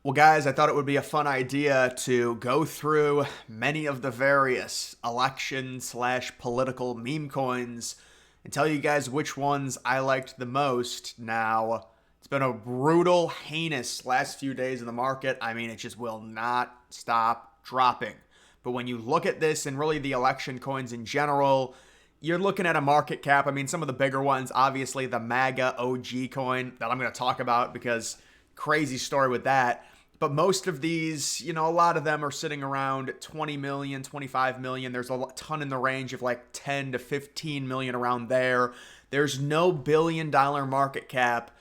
Well, guys, I thought it would be a fun idea to go through many of the various election slash political meme coins and tell you guys which ones I liked the most. Now, it's been a brutal, heinous last few days in the market. I mean, it just will not stop dropping. But when you look at this and really the election coins in general, you're looking at a market cap. I mean, some of the bigger ones, obviously the MAGA OG coin that I'm going to talk about because crazy story with that. But most of these, a lot of them are sitting around 20 million, 25 million. There's a ton in the range of like 10 to 15 million around there. There's no billion-dollar market cap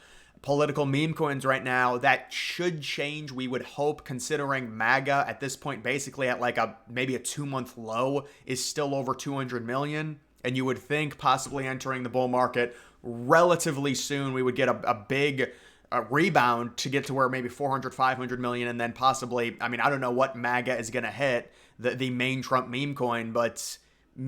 political meme coins right now. That should change, we would hope, considering MAGA at this point basically at like a maybe a 2-month low is still over 200 million. And you would think possibly entering the bull market relatively soon we would get a big rebound to get to where maybe 400, 500 million, and then possibly, I mean, I don't know what MAGA is going to hit, the main Trump meme coin, but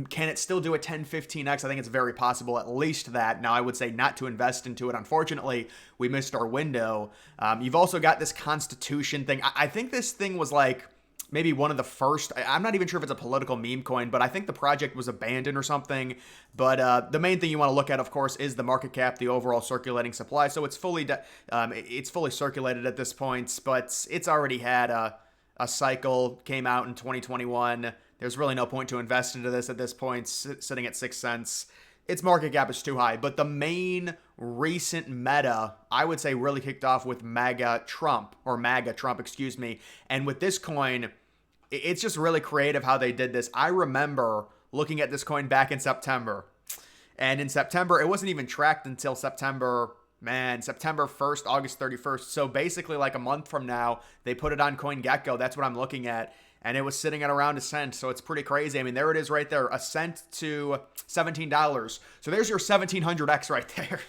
can it still do a 10, 15x? I think it's very possible, at least that. Now, I would say not to invest into it. Unfortunately, we missed our window. You've also got this Constitution thing. I think this thing was like maybe one of the first. I'm not even sure if it's a political meme coin, but I think the project was abandoned or something. But the main thing you want to look at, of course, is the market cap, the overall circulating supply. So it's fully circulated at this point, but it's already had a cycle, came out in 2021. There's really no point to invest into this at this point, sitting at 6 cents. Its market cap is too high. But the main recent meta, I would say, really kicked off with MAGA Trump, excuse me. And with this coin, it's just really creative how they did this. I remember looking at this coin back in September. And in September, it wasn't even tracked until September 1st, August 31st. So basically like a month from now, they put it on CoinGecko. That's what I'm looking at. And it was sitting at around a cent. So it's pretty crazy. I mean, there it is right there. A cent to $17. So there's your 1700x right there.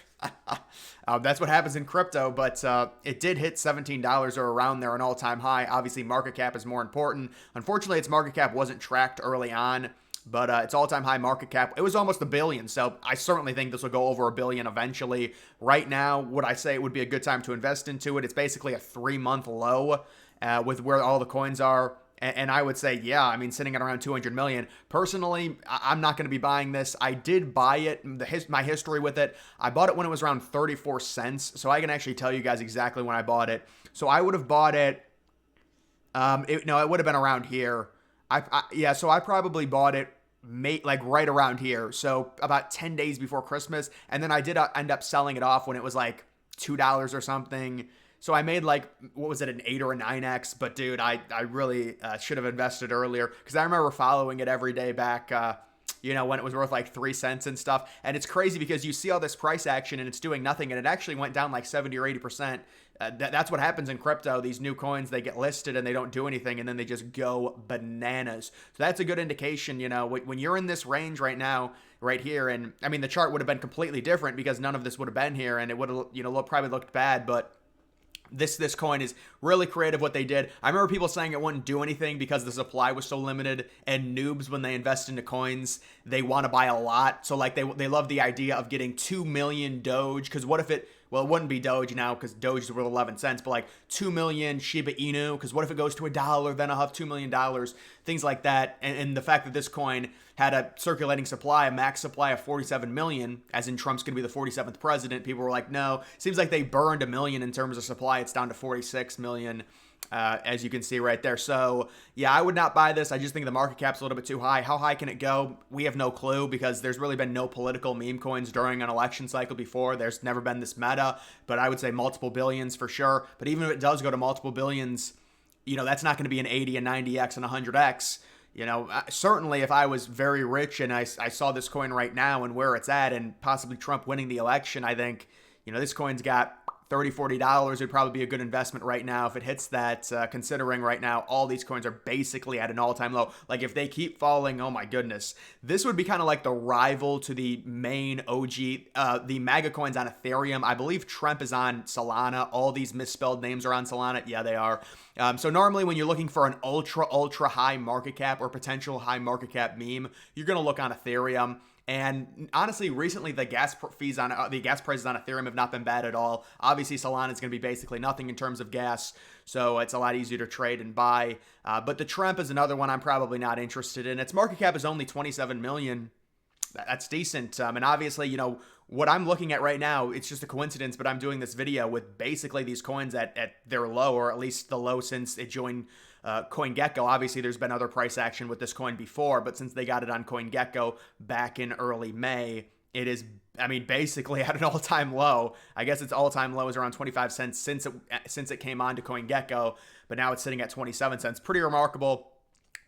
That's what happens in crypto, but it did hit $17 or around there, an all-time high. Obviously, market cap is more important. Unfortunately, its market cap wasn't tracked early on, but its all-time high market cap, it was almost a billion. So I certainly think this will go over a billion eventually. Right now, would I say it would be a good time to invest into it? It's basically a 3-month low with where all the coins are. And I would say, yeah, I mean, sitting at around 200 million. Personally, I'm not going to be buying this. I did buy it, my history with it. I bought it when it was around 34 cents. So I can actually tell you guys exactly when I bought it. So I would have bought it, it would have been around here. So I probably bought it like right around here. So about 10 days before Christmas. And then I did end up selling it off when it was like $2 or something. So I made like, what was it, an 8 or a 9x? But dude, I really should have invested earlier because I remember following it every day back, when it was worth like 3 cents and stuff. And it's crazy because you see all this price action and it's doing nothing. And it actually went down like 70 or 80%. That's what happens in crypto. These new coins, they get listed and they don't do anything and then they just go bananas. So that's a good indication, when you're in this range right now, right here. And I mean, the chart would have been completely different because none of this would have been here and it would have, probably looked bad. But this coin is really creative what they did. I remember people saying it wouldn't do anything because the supply was so limited, and noobs, when they invest into coins, they want to buy a lot. So like they love the idea of getting 2 million Doge, because what if it wouldn't be Doge now because Doge is worth 11 cents, but like 2 million Shiba Inu, because what if it goes to $1, then I'll have $2 million, things like that. And the fact that this coin had a circulating supply, a max supply of 47 million, as in Trump's going to be the 47th president, people were like, no, seems like they burned a million in terms of supply. It's down to 46 million. As you can see right there. So yeah, I would not buy this. I just think the market cap's a little bit too high. How high can it go? We have no clue because there's really been no political meme coins during an election cycle before. There's never been this meta, but I would say multiple billions for sure. But even if it does go to multiple billions, that's not going to be an 80 and 90x and 100x. Certainly if I was very rich and I saw this coin right now and where it's at and possibly Trump winning the election, I think, this coin's got $30-$40 would probably be a good investment right now if it hits that, considering right now all these coins are basically at an all-time low. Like if they keep falling, oh my goodness, this would be kind of like the rival to the main OG, the MAGA coins on Ethereum. I believe Trump is on Solana. All these misspelled names are on Solana. Yeah, they are. So normally when you're looking for an ultra high market cap or potential high market cap meme, you're going to look on Ethereum. And honestly, recently the gas fees on the gas prices on Ethereum have not been bad at all. Obviously, Solana is going to be basically nothing in terms of gas, so it's a lot easier to trade and buy. But the Trump is another one I'm probably not interested in. Its market cap is only 27 million. That's decent. And obviously, what I'm looking at right now, it's just a coincidence, but I'm doing this video with basically these coins at their low, or at least the low since it joined CoinGecko. Obviously, there's been other price action with this coin before, but since they got it on CoinGecko back in early May, it is, basically at an all-time low. I guess its all-time low is around 25 cents since it came on to CoinGecko, but now it's sitting at 27 cents. Pretty remarkable.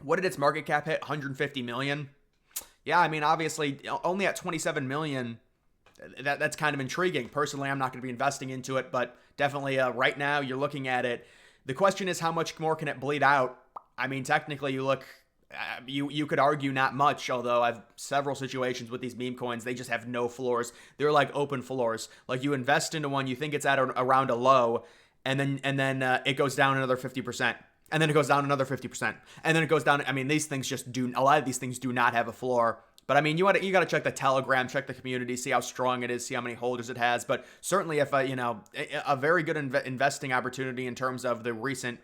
What did its market cap hit? 150 million. Yeah, obviously, only at 27 million. That's kind of intriguing. Personally, I'm not going to be investing into it, but definitely right now you're looking at it. The question is, how much more can it bleed out? Technically, you could argue not much, although I've several situations with these meme coins. They just have no floors. They're like open floors. Like, you invest into one, you think it's at around a low, and then it goes down another 50%. And then it goes down another 50%. And then it goes down. These things a lot of these things do not have a floor. But you got to check the Telegram, check the community, see how strong it is, see how many holders it has. But certainly, if a very good investing opportunity in terms of the recent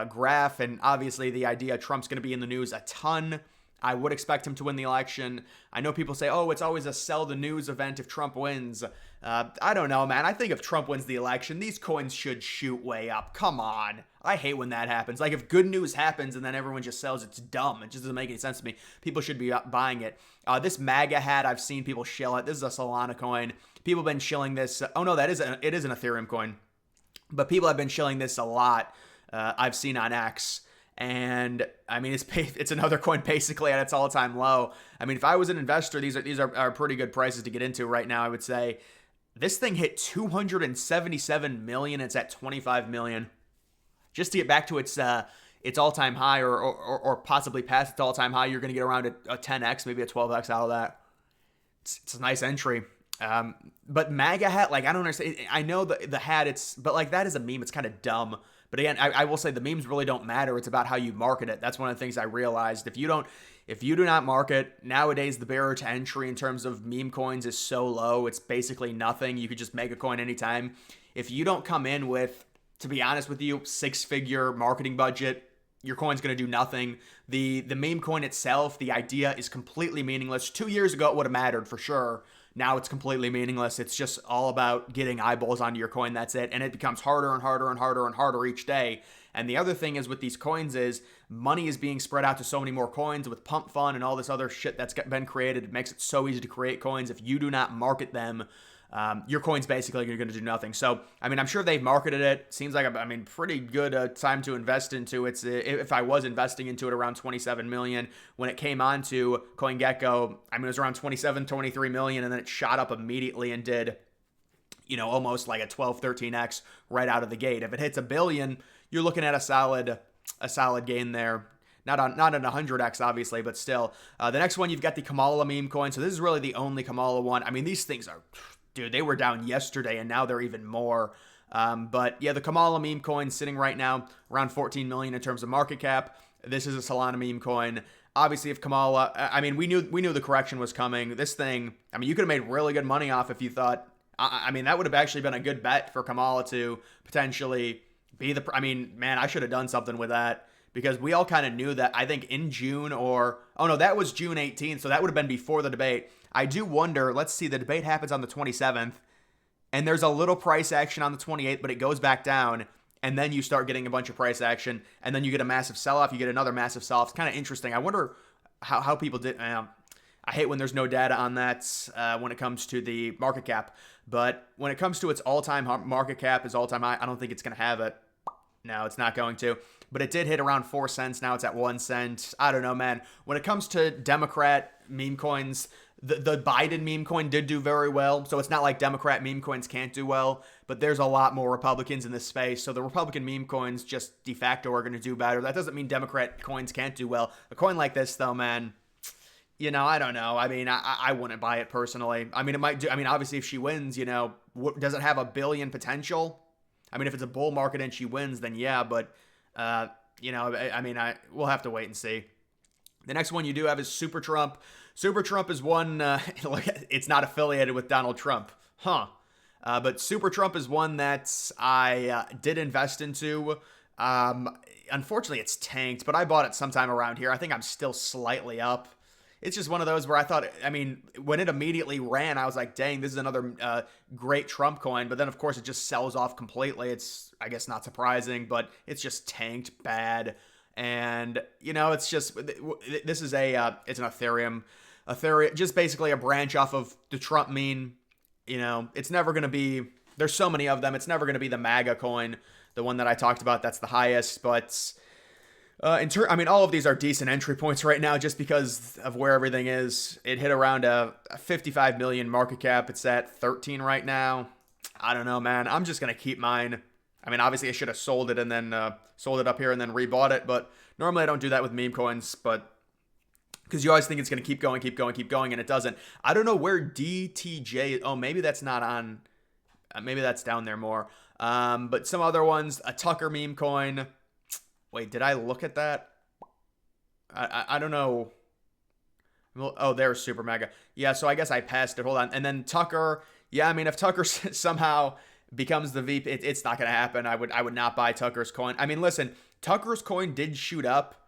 graph, and obviously the idea Trump's going to be in the news a ton. I would expect him to win the election. I know people say, oh, it's always a sell the news event if Trump wins. I don't know, man. I think if Trump wins the election, these coins should shoot way up. Come on. I hate when that happens. Like, if good news happens and then everyone just sells, it's dumb. It just doesn't make any sense to me. People should be buying it. This MAGA hat, I've seen people shill it. This is a Solana coin. People have been shilling this. Oh, no, it is an Ethereum coin. But people have been shilling this a lot. I've seen on X. And it's another coin basically at its all-time low. If I was an investor, these are pretty good prices to get into right now. I would say this thing hit 277 million. It's at 25 million. Just to get back to its all-time high, or possibly past its all-time high, you're going to get around a 10x, maybe a 12x out of that. It's a nice entry. But MAGA hat, I don't understand. I know the hat, but that is a meme. It's kind of dumb. But again, I will say the memes really don't matter. It's about how you market it. That's one of the things I realized. If you do not market, nowadays the barrier to entry in terms of meme coins is so low. It's basically nothing. You could just make a coin anytime. If you don't come in with, to be honest with you, 6-figure marketing budget, your coin's going to do nothing. The meme coin itself, the idea is completely meaningless. 2 years ago, it would have mattered for sure. Now it's completely meaningless. It's just all about getting eyeballs onto your coin. That's it. And it becomes harder and harder and harder and harder each day. And the other thing is with these coins is money is being spread out to so many more coins with pump fund and all this other shit that's been created. It makes it so easy to create coins. If you do not market them, your coin's basically going to do nothing. So, I'm sure they've marketed it. Seems like pretty good time to invest into it. If I was investing into it around 27 million, when it came on to CoinGecko, it was around 27, 23 million, and then it shot up immediately and did, almost like a 12, 13x right out of the gate. If it hits $1 billion, you're looking at a solid gain there. Not an 100x, obviously, but still. The next one, you've got the Kamala meme coin. So this is really the only Kamala one. These things are... Dude, they were down yesterday, and now they're even more. But yeah, the Kamala meme coin sitting right now around 14 million in terms of market cap. This is a Solana meme coin. Obviously, if Kamala, we knew the correction was coming. This thing, you could have made really good money off if you thought. That would have actually been a good bet for Kamala to potentially be the. Man, I should have done something with that. Because we all kind of knew that, I think in June that was June 18th, so that would have been before the debate. I do wonder, let's see, the debate happens on the 27th, and there's a little price action on the 28th, but it goes back down, and then you start getting a bunch of price action, and then you get a massive sell-off, you get another massive sell-off. It's kind of interesting. I wonder how people did. I hate when there's no data on that when it comes to the market cap, but when it comes to its all-time market cap, is all-time high, I don't think it's going to have it. No, it's not going to. But it did hit around 4 cents. Now it's at 1 cent. I don't know, man. When it comes to Democrat meme coins, the Biden meme coin did do very well. So it's not like Democrat meme coins can't do well. But there's a lot more Republicans in this space. So the Republican meme coins just de facto are going to do better. That doesn't mean Democrat coins can't do well. A coin like this, though, man, I don't know. I wouldn't buy it personally. It might do. Obviously, if she wins, does it have $1 billion potential? If it's a bull market and she wins, then yeah, but, we'll have to wait and see. The next one you do have is Super Trump. Super Trump is one, it's not affiliated with Donald Trump. Huh. But Super Trump is one that I did invest into. Unfortunately, it's tanked, but I bought it sometime around here. I think I'm still slightly up. It's just one of those where I thought, I mean, when it immediately ran, I was like, dang, this is another great Trump coin. But then, of course, it just sells off completely. It's, I guess, not surprising, but it's just tanked bad. And, you know, it's just, this is it's an Ethereum, just basically a branch off of the Trump meme. You know, it's never going to be, there's so many of them. It's never going to be the MAGA coin, the one that I talked about. That's the highest, but I mean, all of these are decent entry points right now just because of where everything is. It hit around a 55 million market cap. It's at 13 right now. I don't know, man. I'm just going to keep mine. I mean, obviously I should have sold it and then sold it up here and then rebought it, but normally I don't do that with meme coins, but because you always think it's going to keep going, and it doesn't. I don't know where DTJ, oh, maybe that's not on, maybe that's down there more. But some other ones, a Tucker meme coin. Wait, did I look at that? I don't know. Oh, there's Super Mega. Yeah, so I guess I passed it. Hold on. And then Tucker. Yeah, I mean, if Tucker somehow becomes the VP, it's not going to happen. I would not buy Tucker's coin. I mean, listen, Tucker's coin did shoot up.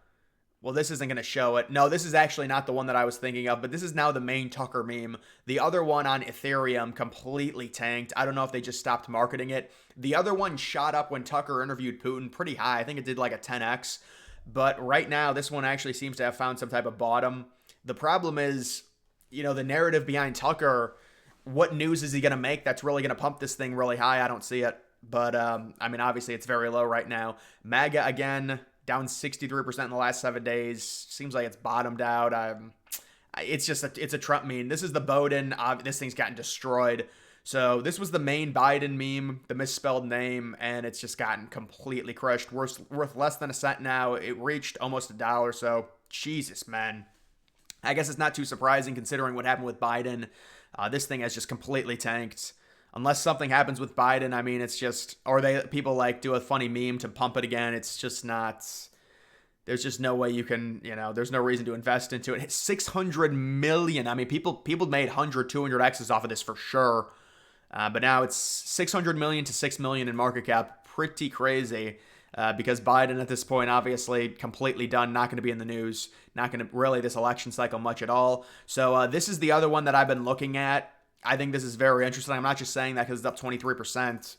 Well, this isn't going to show it. No, this is actually not the one that I was thinking of, but this is now the main Tucker meme. The other one on Ethereum completely tanked. I don't know if they just stopped marketing it. The other one shot up when Tucker interviewed Putin pretty high. I think it did like a 10x. But right now, this one actually seems to have found some type of bottom. The problem is, you know, the narrative behind Tucker, what news is he going to make that's really going to pump this thing really high? I don't see it. But, I mean, obviously it's very low right now. MAGA, again, down 63% in the last 7 days. Seems like it's bottomed out. It's a Trump meme. This is the Bowden. This thing's gotten destroyed. So this was the main Biden meme, the misspelled name, and it's just gotten completely crushed. Worth less than a cent now. It reached almost $1. So Jesus, man. I guess it's not too surprising considering what happened with Biden. This thing has just completely tanked. Unless something happens with Biden, I mean, it's just, or people like do a funny meme to pump it again. It's just not, there's just no way you can, you know, there's no reason to invest into it. It's 600 million. I mean, people made 100, 200 X's off of this for sure. But now it's 600 million to 6 million in market cap. Pretty crazy. Because Biden at this point, obviously completely done, not going to be in the news, not going to really this election cycle much at all. So this is the other one that I've been looking at. I think this is very interesting. I'm not just saying that because it's up 23%.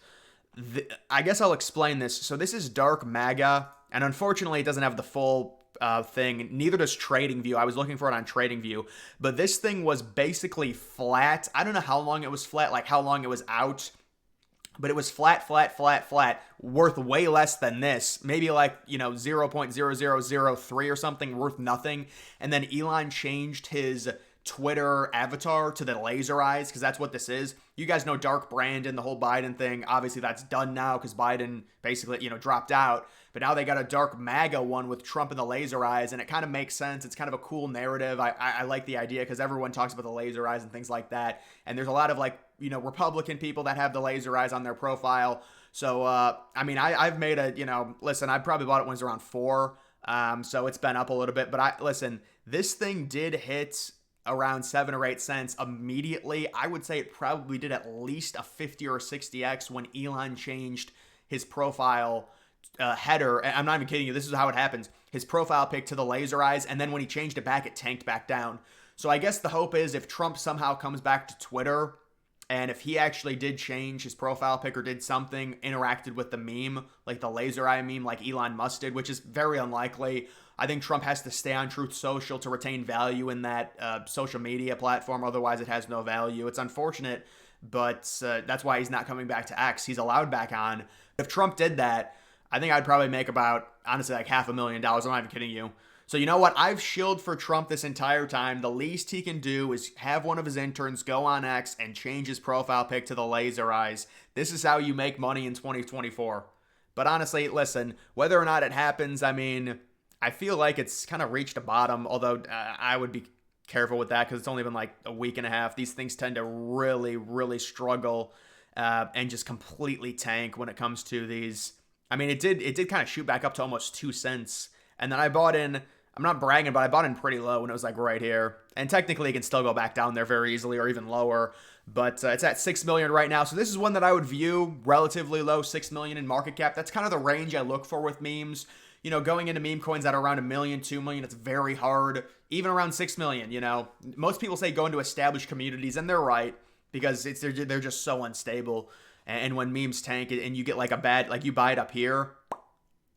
I guess I'll explain this. So this is Dark MAGA, and unfortunately it doesn't have the full thing. Neither does TradingView. I was looking for it on TradingView, but this thing was basically flat. I don't know how long it was flat, like how long it was out, but it was flat, worth way less than this. Maybe like, you know, 0.0003 or something, worth nothing. And then Elon changed his Twitter avatar to the laser eyes, because that's what this is. You guys know Dark Brandon, the whole Biden thing. Obviously that's done now because Biden basically, you know, dropped out. But now they got a Dark MAGA one with Trump and the laser eyes, and it kind of makes sense. It's kind of a cool narrative. I like the idea because everyone talks about the laser eyes and things like that. And there's a lot of, like, you know, Republican people that have the laser eyes on their profile. So, I mean, I've made a, you know, listen, I probably bought it when it was around 4. So it's been up a little bit. But listen, this thing did hit around 7 or 8 cents immediately. I would say it probably did at least a 50 or 60x when Elon changed his profile header. I'm not even kidding you. This is how it happens. His profile pic to the laser eyes, and then when he changed it back, it tanked back down. So I guess the hope is if Trump somehow comes back to Twitter, and if he actually did change his profile pic or did something, interacted with the meme, like the laser eye meme, like Elon Musk did, which is very unlikely. I think Trump has to stay on Truth Social to retain value in that social media platform. Otherwise, it has no value. It's unfortunate, but that's why he's not coming back to X. He's allowed back on. If Trump did that, I think I'd probably make about, honestly, like $500,000. I'm not even kidding you. So you know what? I've shilled for Trump this entire time. The least he can do is have one of his interns go on X and change his profile pic to the laser eyes. This is how you make money in 2024. But honestly, listen, whether or not it happens, I mean, I feel like it's kind of reached a bottom, although I would be careful with that because it's only been like a week and a half. These things tend to really, really struggle and just completely tank when it comes to these. I mean, it did kind of shoot back up to almost 2 cents. And then I bought in I'm not bragging, but I bought in pretty low when it was like right here. And technically it can still go back down there very easily or even lower. But it's at 6 million right now. So this is one that I would view relatively low, 6 million in market cap. That's kind of the range I look for with memes. You know, going into meme coins at around 1 million, 2 million, it's very hard. Even around 6 million, you know. Most people say go into established communities, and they're right because they're just so unstable. And when memes tank and you get like a bad, like you buy it up here,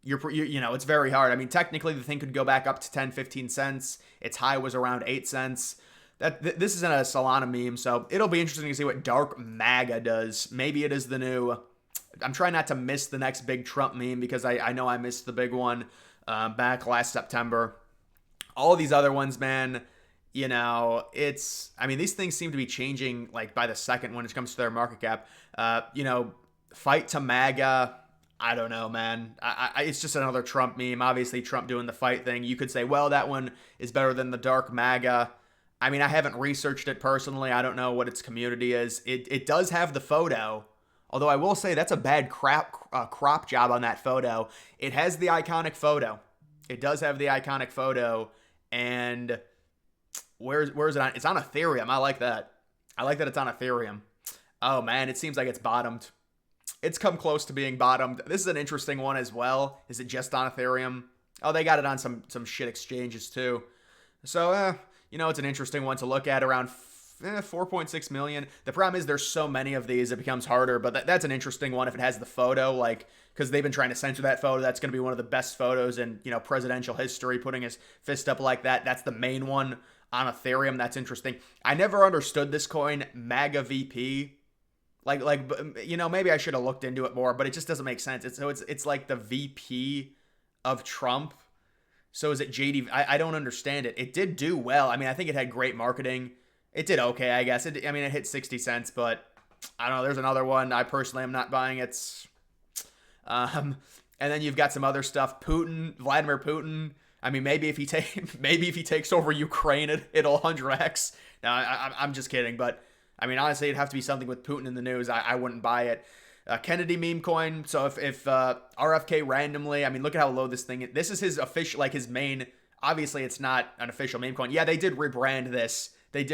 you know, it's very hard. I mean, technically the thing could go back up to 10, 15 cents. Its high was around 8 cents. This isn't a Solana meme, so it'll be interesting to see what Dark MAGA does. Maybe it is the new... I'm trying not to miss the next big Trump meme because I know I missed the big one back last September. All these other ones, man, you know, I mean, these things seem to be changing like by the second when it comes to their market cap. You know, fight to MAGA... I don't know, man. It's just another Trump meme. Obviously, Trump doing the fight thing. You could say, well, that one is better than the Dark MAGA. I mean, I haven't researched it personally. I don't know what its community is. It does have the photo, although I will say that's a bad crop job on that photo. It has the iconic photo. It does have the iconic photo, and where's it on? It's on Ethereum. I like that. I like that it's on Ethereum. Oh, man, it seems like it's bottomed. It's come close to being bottomed. This is an interesting one as well. Is it just on Ethereum? Oh, they got it on some shit exchanges too. So, you know, it's an interesting one to look at around 4.6 million. The problem is there's so many of these, it becomes harder, but that's an interesting one if it has the photo, like, because they've been trying to censor that photo. That's going to be one of the best photos in, you know, presidential history, putting his fist up like that. That's the main one on Ethereum. That's interesting. I never understood this coin, MAGA VP. Like you know, maybe I should have looked into it more, but it just doesn't make sense. It's like the VP of Trump. So is it JD? I don't understand it. It did do well. I mean, I think it had great marketing. It did okay, I guess. I mean, it hit 60 cents, but I don't know. There's another one. I personally am not buying it. And then you've got some other stuff. Vladimir Putin. I mean, maybe if he takes over Ukraine, it'll 100x. No, I'm just kidding, but. I mean, honestly, it'd have to be something with Putin in the news. I wouldn't buy it. Kennedy meme coin. So if RFK randomly, I mean, look at how low this thing is. This is his official, like his main. Obviously, it's not an official meme coin. Yeah, they did rebrand this. They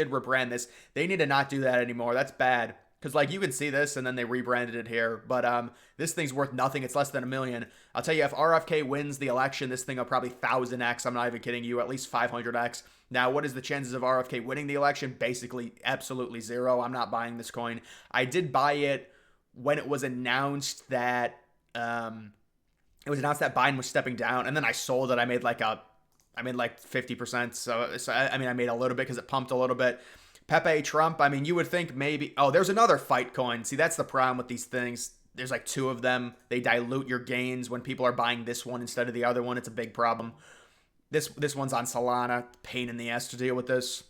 need to not do that anymore. That's bad. Because, like, you can see this, and then they rebranded it here. But this thing's worth nothing. It's less than 1 million. I'll tell you, if RFK wins the election, this thing will probably 1,000x. I'm not even kidding you. At least 500x. Now, what is the chances of RFK winning the election? Basically, absolutely zero. I'm not buying this coin. I did buy it when it was announced that Biden was stepping down, and then I sold it. I made like 50%. So I mean, I made a little bit because it pumped a little bit. Pepe Trump, I mean, you would think maybe... Oh, there's another fight coin. See, that's the problem with these things. There's like 2 of them. They dilute your gains when people are buying this one instead of the other one. It's a big problem. This one's on Solana. Pain in the ass to deal with this.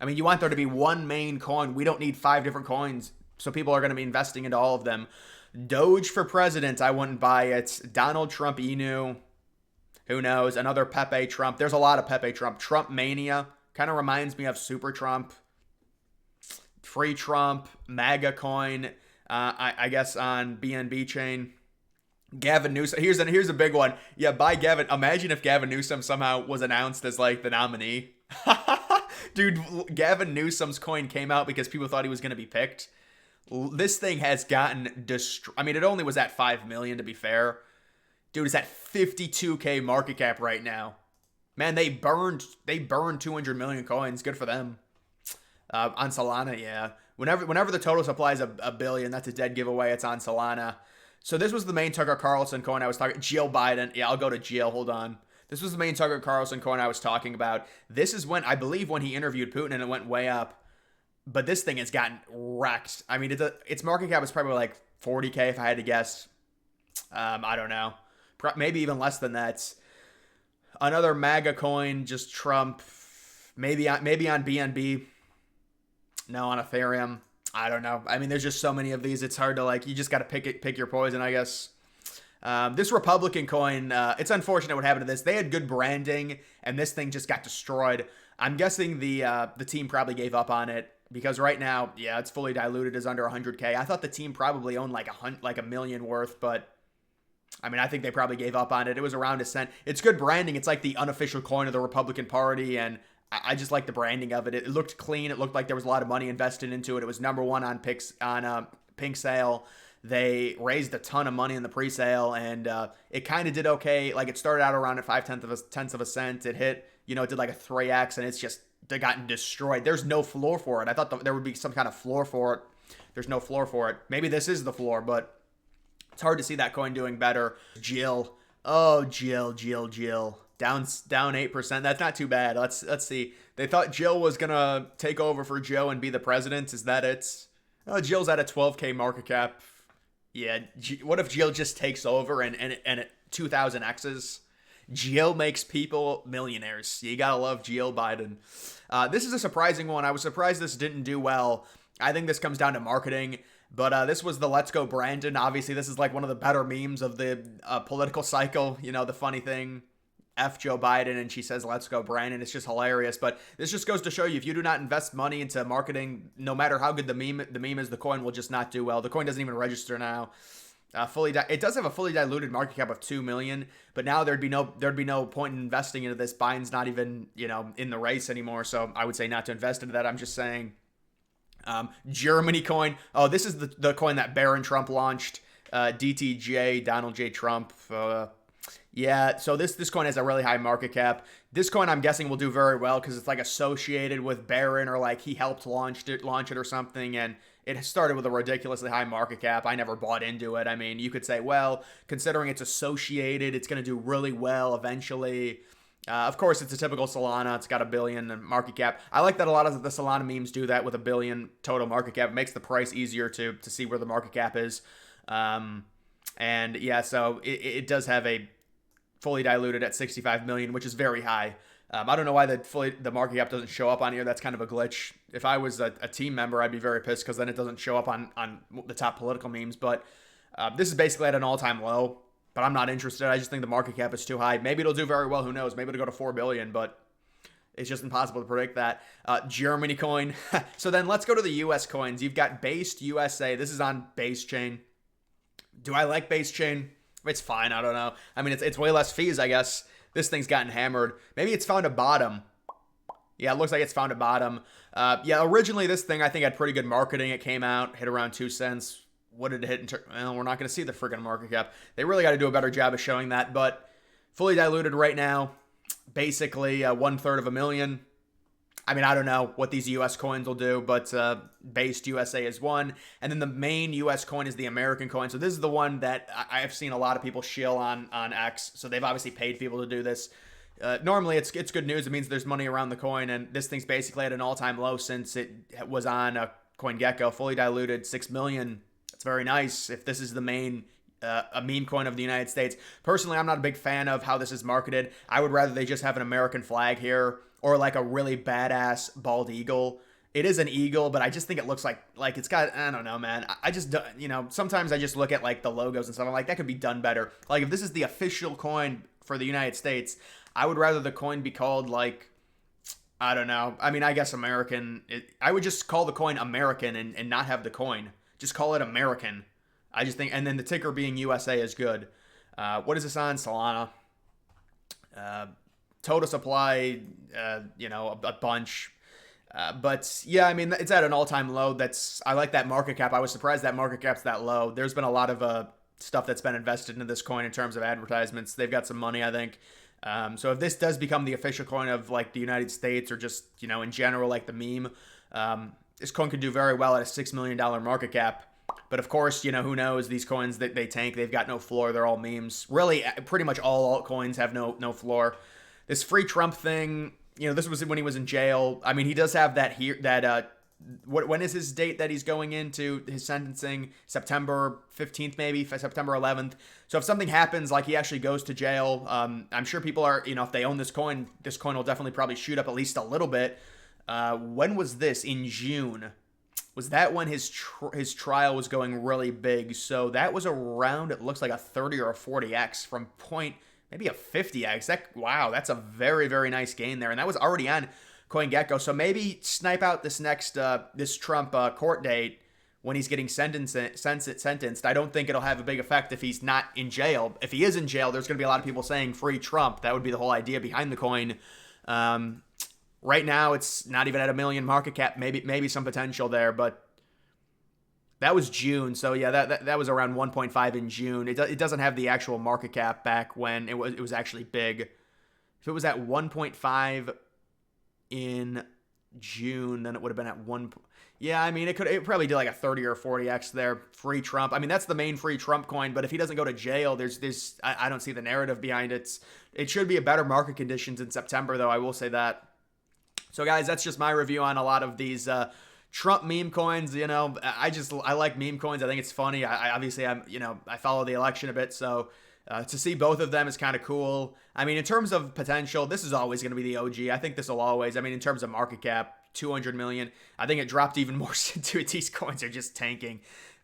I mean, you want there to be one main coin. We don't need 5 different coins, so people are going to be investing into all of them. Doge for president, I wouldn't buy it. Donald Trump Inu. Who knows? Another Pepe Trump. There's a lot of Pepe Trump. Trump Mania. Kind of reminds me of Super Trump. Free Trump, MAGA coin, I guess on BNB chain. Gavin Newsom. Here's a big one. Yeah, buy Gavin. Imagine if Gavin Newsom somehow was announced as like the nominee. Dude, Gavin Newsom's coin came out because people thought he was going to be picked. This thing has gotten destroyed. I mean, it only was at 5 million to be fair. Dude, it's at 52K market cap right now. Man, they burned 200 million coins. Good for them. On Solana, yeah. Whenever the total supply is a billion, that's a dead giveaway. It's on Solana. So this was the main Tucker Carlson coin I was talking. Jill Biden. Yeah, I'll go to Jill. Hold on. This was the main Tucker Carlson coin I was talking about. This is when I believe when he interviewed Putin and it went way up. But this thing has gotten wrecked. I mean, its market cap is probably like 40K if I had to guess. I don't know. Maybe even less than that. Another MAGA coin, just Trump. Maybe on BNB. No, on Ethereum. I don't know. I mean, there's just so many of these. It's hard to like. You just got to pick your poison, I guess. This Republican coin. It's unfortunate what happened to this. They had good branding, and this thing just got destroyed. I'm guessing the team probably gave up on it because right now, yeah, it's fully diluted. Is under 100K. I thought the team probably owned like a million worth, but I mean, I think they probably gave up on it. It was around a cent. It's good branding. It's like the unofficial coin of the Republican Party, and I just like the branding of it. It looked clean. It looked like there was a lot of money invested into it. It was number one on Pink Sale. They raised a ton of money in the pre-sale, and it kind of did okay. Like, it started out around at 5/10 of a cent. It hit, it did like a 3x, and it's just they gotten destroyed. There's no floor for it. I thought there would be some kind of floor for it. There's no floor for it. Maybe this is the floor, but it's hard to see that coin doing better. Jill. Oh, Jill. Down 8%. That's not too bad. Let's see. They thought Jill was going to take over for Joe and be the president. Is that it? Oh, Jill's at a 12K market cap. Yeah, what if Jill just takes over and 2,000 X's? Jill makes people millionaires. You gotta love Jill Biden. This is a surprising one. I was surprised this didn't do well. I think this comes down to marketing. But this was the Let's Go Brandon. Obviously, this is like one of the better memes of the political cycle. The funny thing, F Joe Biden, and she says, "Let's go Brandon." It's just hilarious. But this just goes to show you, if you do not invest money into marketing, no matter how good the meme is, the coin will just not do well. The coin doesn't even register now. It does have a fully diluted market cap of 2 million, but now there'd be no point in investing into this. Biden's not even in the race anymore, so I would say not to invest into that. I'm just saying. Germany coin. Oh, this is the coin that Barron Trump launched. DTJ, Donald J. Trump. Yeah, so this coin has a really high market cap. This coin, I'm guessing, will do very well because it's like associated with Barron, or like he helped launch it or something, and it started with a ridiculously high market cap. I never bought into it. I mean, you could say, well, considering it's associated, it's going to do really well eventually. Of course, it's a typical Solana. It's got $1 billion in market cap. I like that a lot of the Solana memes do that with $1 billion total market cap. It makes the price easier to see where the market cap is. And yeah, so it does have a fully diluted at 65 million, which is very high. I don't know why the market cap doesn't show up on here. That's kind of a glitch. If I was a team member, I'd be very pissed because then it doesn't show up on the top political memes. But this is basically at an all-time low. But I'm not interested. I just think the market cap is too high. Maybe it'll do very well. Who knows? Maybe it'll go to 4 billion, but it's just impossible to predict that. Germany coin. So then let's go to the US coins. You've got Based USA. This is on Base Chain. Do I like Base Chain? It's fine. I don't know. I mean, it's way less fees, I guess. This thing's gotten hammered. Maybe it's found a bottom. Yeah, it looks like it's found a bottom. Yeah, originally this thing I think had pretty good marketing. It came out, hit around 2 cents. What did it hit? Well, we're not going to see the freaking market cap. They really got to do a better job of showing that. But fully diluted right now, basically 1/3 of a million. I mean, I don't know what these U.S. coins will do, but Based USA is one. And then the main U.S. coin is the American coin. So this is the one that I've seen a lot of people shill on X. So they've obviously paid people to do this. Normally, it's good news. It means there's money around the coin. And this thing's basically at an all-time low since it was on CoinGecko. Fully diluted, 6 million. It's very nice if this is the main a meme coin of the United States. Personally, I'm not a big fan of how this is marketed. I would rather they just have an American flag here, or like a really badass bald eagle. It is an eagle, but I just think it looks like it's got, I don't know, man. I just, sometimes I just look at like the logos and stuff. I'm like, that could be done better. Like if this is the official coin for the United States, I would rather the coin be called like, I don't know. I mean, I guess American. I would just call the coin American and not have the coin. Just call it American. I just think, and then the ticker being USA is good. What is this on? Solana. Total supply, a bunch. But yeah, I mean, it's at an all-time low. I like that market cap. I was surprised that market cap's that low. There's been a lot of stuff that's been invested into this coin in terms of advertisements. They've got some money, I think. So if this does become the official coin of like the United States, or just, in general, like the meme, this coin could do very well at a $6 million market cap. But of course, who knows? These coins that they tank, they've got no floor. They're all memes. Really, pretty much all altcoins have no floor. This free Trump thing, this was when he was in jail. I mean, he does have that here. When is his date that he's going into his sentencing? September 15th, maybe September 11th. So if something happens, like he actually goes to jail, I'm sure people are, if they own this coin will definitely probably shoot up at least a little bit. When was this? In June. Was that when his trial was going really big? So that was around, it looks like a 30 or a 40x from point, maybe a 50x. Wow, that's a very, very nice gain there. And that was already on CoinGecko. So maybe snipe out this next, this Trump court date when he's getting sentenced. I don't think it'll have a big effect if he's not in jail. If he is in jail, there's going to be a lot of people saying free Trump. That would be the whole idea behind the coin. Right now, it's not even at $1 million market cap. Maybe some potential there, but that was June. So yeah, that was around 1.5 in June. It doesn't have the actual market cap back when it was actually big. If it was at 1.5 in June, then it would have been at 1. Yeah, I mean, it probably did like a 30 or 40x there. Free Trump. I mean, that's the main free Trump coin. But if he doesn't go to jail, I don't see the narrative behind it. It should be a better market conditions in September, though. I will say that. So, guys, that's just my review on a lot of these Trump meme coins. You know, I like meme coins. I think it's funny. I follow the election a bit, so. To see both of them is kind of cool. I mean, in terms of potential, this is always going to be the OG. I think this will always. I mean, in terms of market cap, 200 million. I think it dropped even more since these coins are just tanking.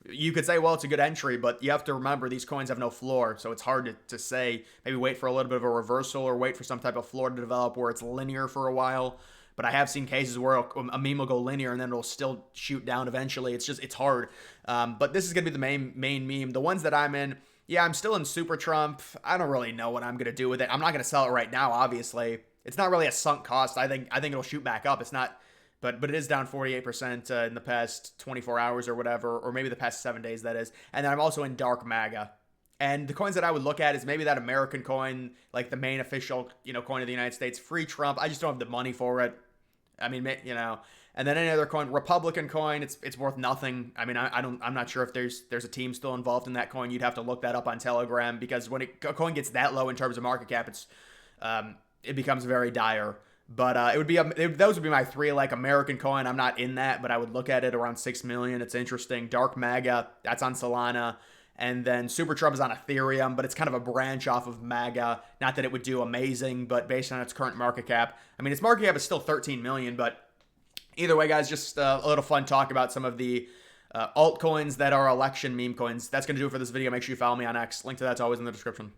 You could say, well, it's a good entry, but you have to remember these coins have no floor, so it's hard to say. Maybe wait for a little bit of a reversal or wait for some type of floor to develop where it's linear for a while. But I have seen cases where a meme will go linear and then it'll still shoot down eventually. It's hard. But this is going to be the main meme. The ones that I'm in. Yeah, I'm still in Super Trump. I don't really know what I'm going to do with it. I'm not going to sell it right now, obviously. It's not really a sunk cost. I think it'll shoot back up. It's not, but it is down 48% in the past 24 hours or whatever, or maybe the past 7 days, that is. And then I'm also in Dark MAGA. And the coins that I would look at is maybe that American coin, like the main official, coin of the United States, free Trump. I just don't have the money for it. I mean, and then any other coin, Republican coin, it's worth nothing. I mean, I'm not sure if there's a team still involved in that coin. You'd have to look that up on Telegram, because when a coin gets that low in terms of market cap, it becomes very dire. But those would be my three. Like American coin, I'm not in that, but I would look at it around 6 million. It's interesting. Dark MAGA, that's on Solana. And then Super Trump is on Ethereum, but it's kind of a branch off of MAGA. Not that it would do amazing, but based on its current market cap. I mean, its market cap is still 13 million, but either way, guys, just a little fun talk about some of the altcoins that are election meme coins. That's going to do it for this video. Make sure you follow me on X. Link to that's always in the description.